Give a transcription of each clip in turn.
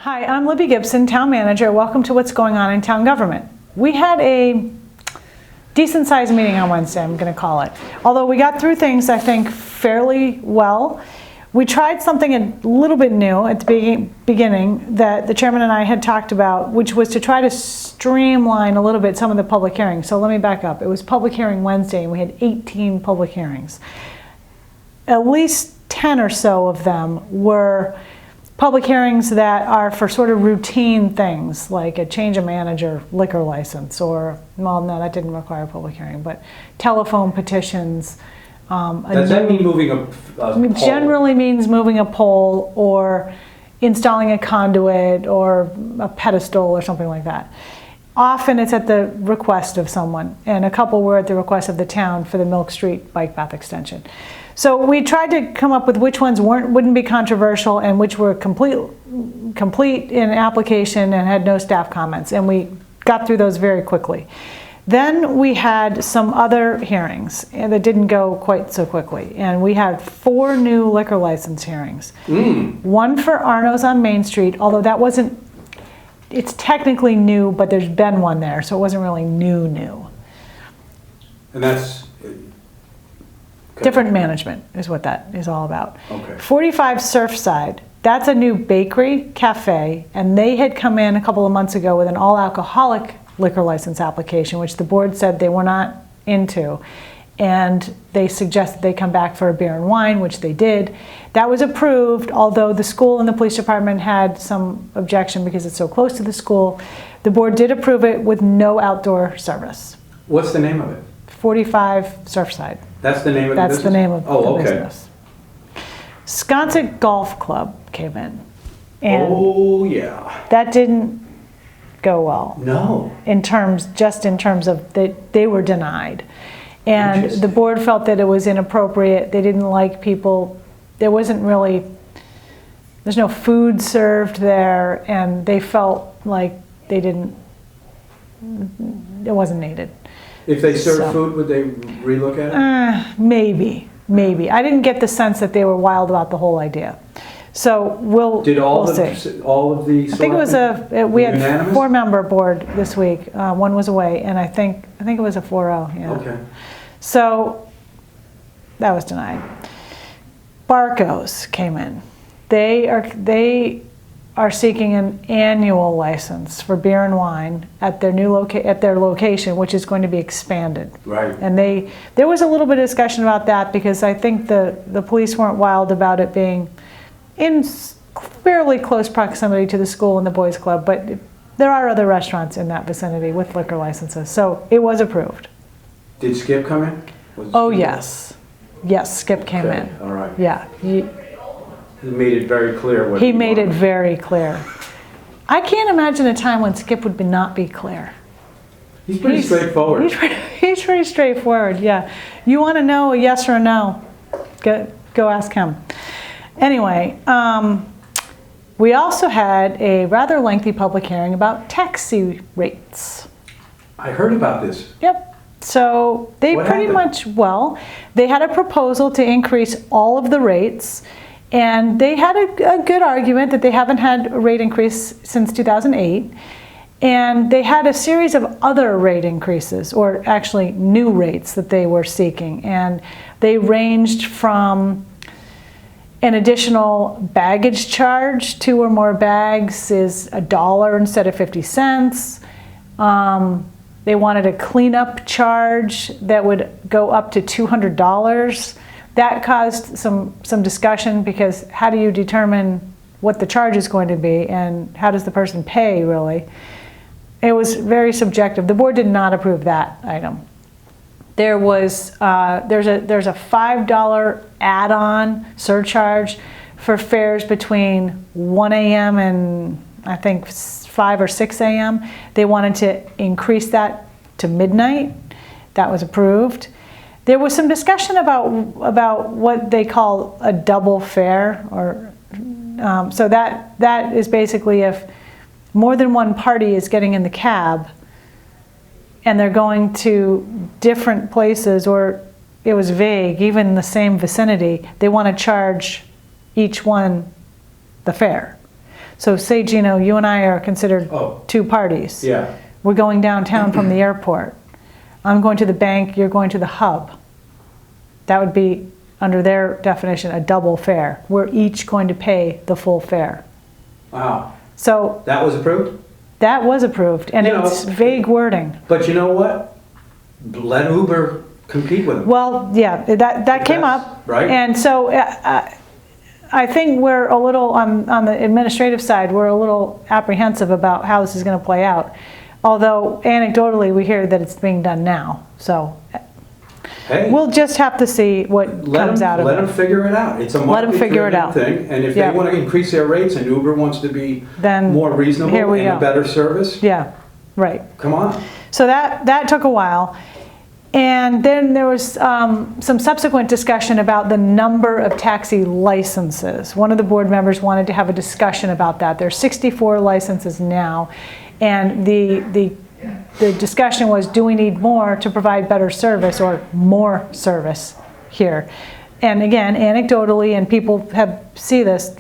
Hi, I'm Libby Gibson, Town Manager. Welcome to What's Going On in Town Government. We had a decent-sized meeting on Wednesday, I'm going to call it. Although we got through things, I think, fairly well. We tried something a little bit new at the beginning that the chairman and I had talked about, which was to try to streamline a little bit some of the public hearings. So let me back up. It was public hearing Wednesday, and we had 18 public hearings. At least 10 or so of them were public hearings that are for sort of routine things, like a change of manager liquor license, or, well, no, that didn't require a public hearing, but telephone petitions. Does that mean moving a pole? Generally means moving a pole or installing a conduit or a pedestal or something like that. Often it's at the request of someone, and a couple were at the request of the town for the Milk Street bike path extension. So we tried to come up with which ones wouldn't be controversial and which were complete in application and had no staff comments, and we got through those very quickly. Then we had some other hearings that didn't go quite so quickly, and we had 4 new liquor license hearings. One for Arno's on Main Street, although that wasn't, it's technically new, but there's been one there, so it wasn't really new. And that's... Different management is what that is all about. Okay. 45 Surfside, that's a new bakery, cafe, and they had come in a couple of months ago with an all-alcoholic liquor license application, which the board said they were not into. And they suggested they come back for a beer and wine, which they did. That was approved, although the school and the police department had some objection because it's so close to the school. The board did approve it with no outdoor service. What's the name of it? 45 Surfside. That's the name of the business? That's the name of the okay. business. Sconset Golf Club came in. And oh, yeah. that didn't go well. No. Just in terms of they were denied. And the board felt that it was inappropriate. They didn't like people. There's no food served there, and they felt like it wasn't needed. If they served food, would they relook at it? Maybe. I didn't get the sense that they were wild about the whole idea. So we'll see. All of the I think it was we had unanimous? 4-member board this week. One was away, and I think it was a 4-0. Yeah. Okay. So that was denied. Barco's came in. They are seeking an annual license for beer and wine at their new location, which is going to be expanded. Right. And there was a little bit of discussion about that because I think the police weren't wild about it being in fairly close proximity to the school and the boys club, but there are other restaurants in that vicinity with liquor licenses, so it was approved. Did Skip come in? Yes, Skip came in. All right. Yeah. He made it very clear what he made it very clear. I can't imagine a time when Skip would not be clear. He's pretty straightforward. He's pretty straightforward, yeah. You want to know a yes or a no? Go ask him. Anyway, we also had a rather lengthy public hearing about taxi rates. I heard about this. Yep. So they What pretty happened? much, they had a proposal to increase all of the rates, and they had a good argument that they haven't had a rate increase since 2008. And they had a series of other rate increases, or actually new rates that they were seeking. And they ranged from an additional baggage charge, 2 or more bags is $1 instead of 50 cents. They wanted a cleanup charge that would go up to $200. That caused some discussion because how do you determine what the charge is going to be and how does the person pay really? It was very subjective. The board did not approve that item. There's a $5 add-on surcharge for fares between 1 a.m. and I think 5 or 6 a.m. They wanted to increase that to midnight. That was approved. There was some discussion about what they call a double fare, or so that is basically if more than one party is getting in the cab and they're going to different places, or it was vague, even in the same vicinity, they want to charge each one the fare. So say, Gino, you and I are considered Oh. two parties. Yeah. We're going downtown from the airport. I'm going to the bank, you're going to the hub. That would be, under their definition, a double fare. We're each going to pay the full fare. Wow. So That was approved? that was approved, and You know- it's vague wording. But you know what? Let Uber compete with them. Well, yeah, that came That's- up. right. And so I think we're a little, on the administrative side, we're a little apprehensive about how this is going to play out. Although anecdotally, we hear that it's being done now. So Hey, we'll just have to see what comes out of let them it. figure it out. It's a Let 'em figure it market-driven out. thing, and if Yeah. they want to increase their rates and Uber wants to be Then more reasonable here we and a go. better service, Yeah, right. come on. So that took a while. And then there was some subsequent discussion about the number of taxi licenses. One of the board members wanted to have a discussion about that. There are 64 licenses now, and the discussion was, do we need more to provide better service or more service here? And again, anecdotally, and people see this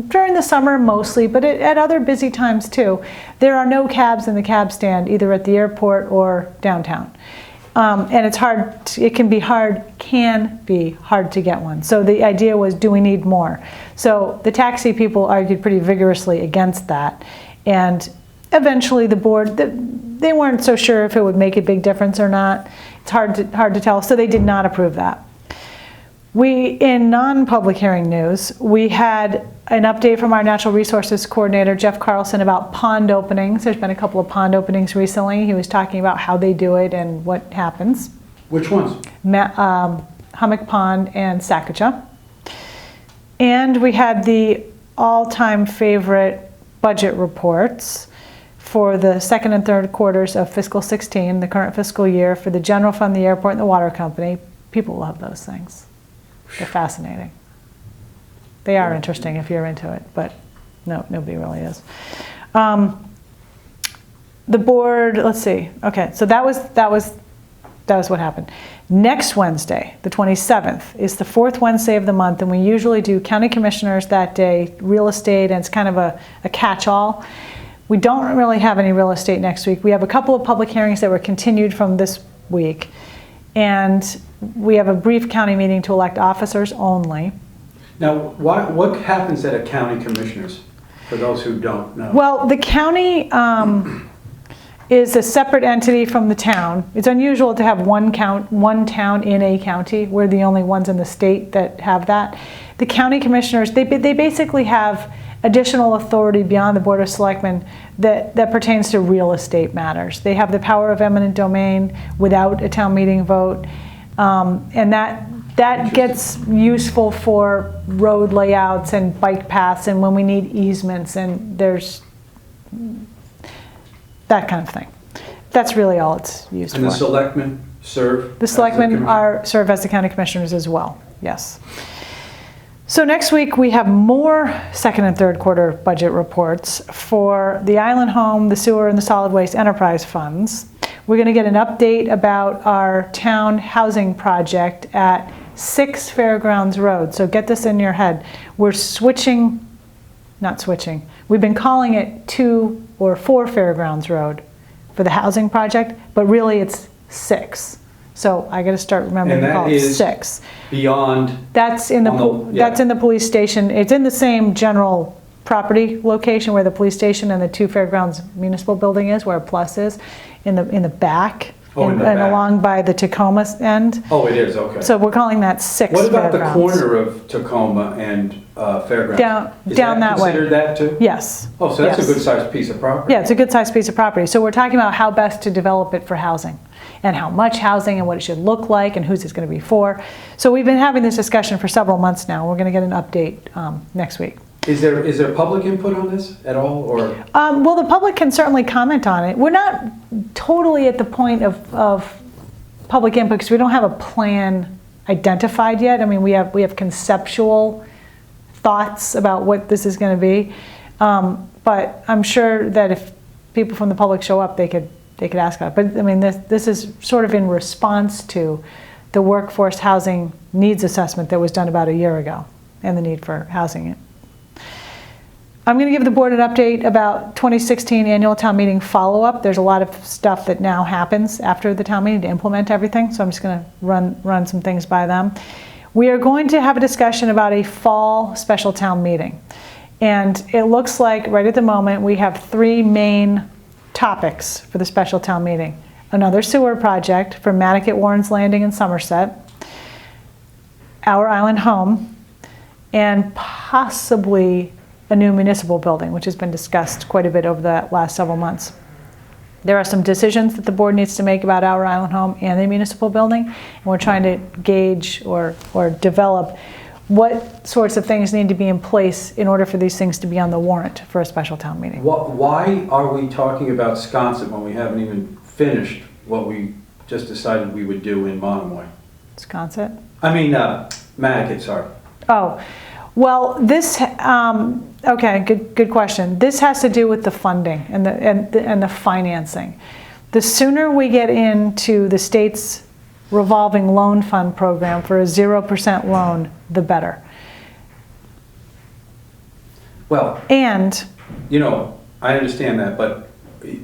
during the summer mostly, but at other busy times too, there are no cabs in the cab stand, either at the airport or downtown. And it's hard, it can be hard to get one. So the idea was, do we need more? So the taxi people argued pretty vigorously against that. And eventually the board, they weren't so sure if it would make a big difference or not. It's hard to tell, so they did not approve that. In non-public hearing news, we had an update from our natural resources coordinator, Jeff Carlson, about pond openings. There's been a couple of pond openings recently. He was talking about how they do it and what happens. Which ones? Hummock Pond and Sacajah. And we had the all-time favorite budget reports for the second and third quarters of fiscal 16, the current fiscal year, for the general fund, the airport, and the water company. People love those things. They're fascinating. They are interesting if you're into it, but no, nobody really is. The board, let's see. Okay, so that was what happened. Next Wednesday, the 27th, is the fourth Wednesday of the month, and we usually do county commissioners that day, real estate, and it's kind of a catch-all. We don't really have any real estate next week. We have a couple of public hearings that were continued from this week, and we have a brief county meeting to elect officers only. Now, what happens at a county commissioners, for those who don't know? Well, the county is a separate entity from the town. It's unusual to have one town in a county. We're the only ones in the state that have that. The county commissioners, they basically have additional authority beyond the Board of Selectmen that pertains to real estate matters. They have the power of eminent domain without a town meeting vote. And that gets useful for road layouts and bike paths and when we need easements, and there's that kind of thing. That's really all it's used for. And the selectmen serve? The selectmen serve as the county commissioners as well, yes. So next week we have more second and third quarter budget reports for the island home, the sewer, and the solid waste enterprise funds. We're going to get an update about our town housing project at 6 Fairgrounds Road. So get this in your head. We're not switching. We've been calling it 2 or 4 Fairgrounds Road for the housing project, but really it's 6. So I got to start remembering to call it 6. Beyond. That's in that's in the police station. It's in the same general property location where the police station and the 2 Fairgrounds municipal building is, where Plus is, in the back. And along by the Tacoma end. Oh, it is, okay. So we're calling that 6 What about Fairgrounds. the corner of Tacoma and Fairgrounds? Down that way. Is that considered that too? Yes. Oh, so that's yes. a good sized piece of property. Yeah, it's a good sized piece of property. So we're talking about how best to develop it for housing, and how much housing, and what it should look like, and who's it's going to be for. So we've been having this discussion for several months now. We're going to get an update next week. Is there public input on this at all, or? Well, the public can certainly comment on it. We're not totally at the point of public input because we don't have a plan identified yet. I mean, we have conceptual thoughts about what this is going to be, but I'm sure that if people from the public show up, they could ask about it. But I mean, this is sort of in response to the workforce housing needs assessment that was done about a year ago, and the need for housing. I'm going to give the board an update about 2016 annual town meeting follow-up. There's a lot of stuff that now happens after the town meeting to implement everything, so I'm just going to run some things by them. We are going to have a discussion about a fall special town meeting. And it looks like right at the moment we have 3 main topics for the special town meeting. Another sewer project for Mattocket Warren's Landing in Somerset, Our Island Home, and possibly a new municipal building, which has been discussed quite a bit over the last several months. There are some decisions that the board needs to make about Our Island Home and the municipal building, and we're trying to gauge or develop what sorts of things need to be in place in order for these things to be on the warrant for a special town meeting. Why are we talking about Sconset when we haven't even finished what we just decided we would do in Monomoy? Sconset? I mean, Mattocket, sorry. Oh, well, this, okay, good question. This has to do with the funding and the financing. The sooner we get into the state's revolving loan fund program for a 0% loan, the better. Well, and you know, I understand that, but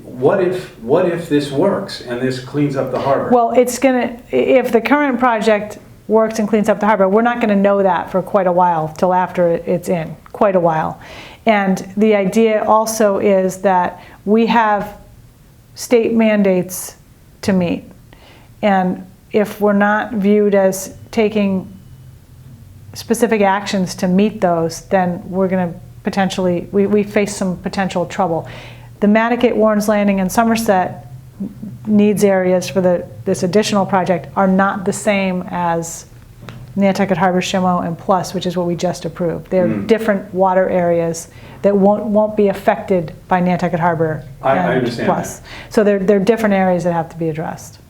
what if this works and this cleans up the harbor? Well, it's gonna, if the current project works and cleans up the harbor, we're not gonna know that for quite a while, till after it's in, quite a while. And the idea also is that we have state mandates to meet. And if we're not viewed as taking specific actions to meet those, then we're going to potentially, we face some potential trouble. The Mattocket Warren's Landing in Somerset needs areas for this additional project are not the same as Nantucket Harbor, Shimo, and Plus, which is what we just approved. They're different water areas that won't be affected by Nantucket Harbor and I understand Plus. that. So they're different areas that have to be addressed.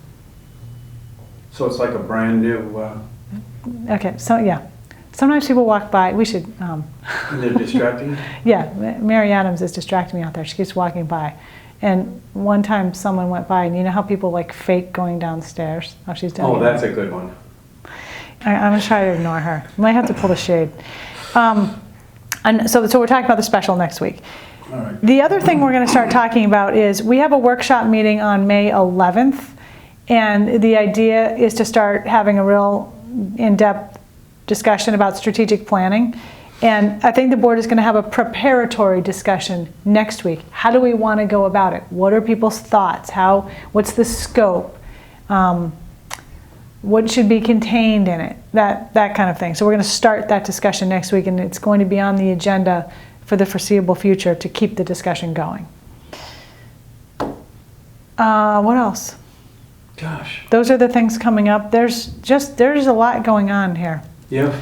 So it's like a brand new... Okay, so yeah. Sometimes people walk by, we should... they're distracting? Yeah, Mary Adams is distracting me out there. She keeps walking by. And one time someone went by, and you know how people like fake going downstairs? How she's doing. Oh, that's a good one. I'm going to try to ignore her. Might have to pull the shade. And so we're talking about the special next week. All right. The other thing we're going to start talking about is we have a workshop meeting on May 11th. And the idea is to start having a real in-depth discussion about strategic planning. And I think the board is going to have a preparatory discussion next week. How do we want to go about it? What are people's thoughts? What's the scope? What should be contained in it? That kind of thing. So we're going to start that discussion next week, and it's going to be on the agenda for the foreseeable future to keep the discussion going. What else? Gosh. Those are the things coming up. There's a lot going on here. Yeah.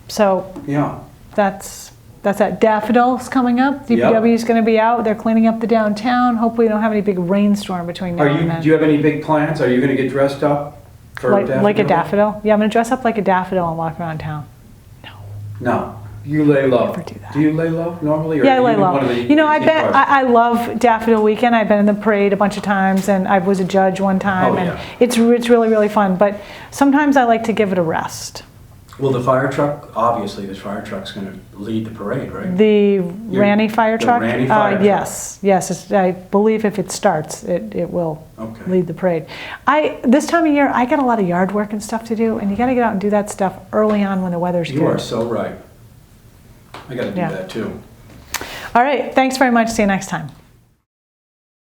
So Yeah. that's that. Daffodil's coming up. DPW is going to be out. They're cleaning up the downtown. Hopefully we don't have any big rainstorm between now and then. Do you have any big plans? Are you going to get dressed up for like a daffodil? Yeah, I'm going to dress up like a daffodil and walk around town. No. You lay low. Never do that. Do you lay low normally? Or Yeah, I lay even low. one of the You know, cars? I love Daffodil Weekend. I've been in the parade a bunch of times, and I was a judge one time, Oh, and yeah. it's really, really fun. But sometimes I like to give it a rest. Well, the fire truck, obviously, this fire truck's going to lead the parade, right? The Ranny fire the truck? Ranny fire truck. Yes. I believe if it starts, it will Okay. lead the parade. This time of year, I got a lot of yard work and stuff to do, and you got to get out and do that stuff early on when the weather's You good. are so right. I got to do Yeah. that too. All right, thanks very much. See you next time.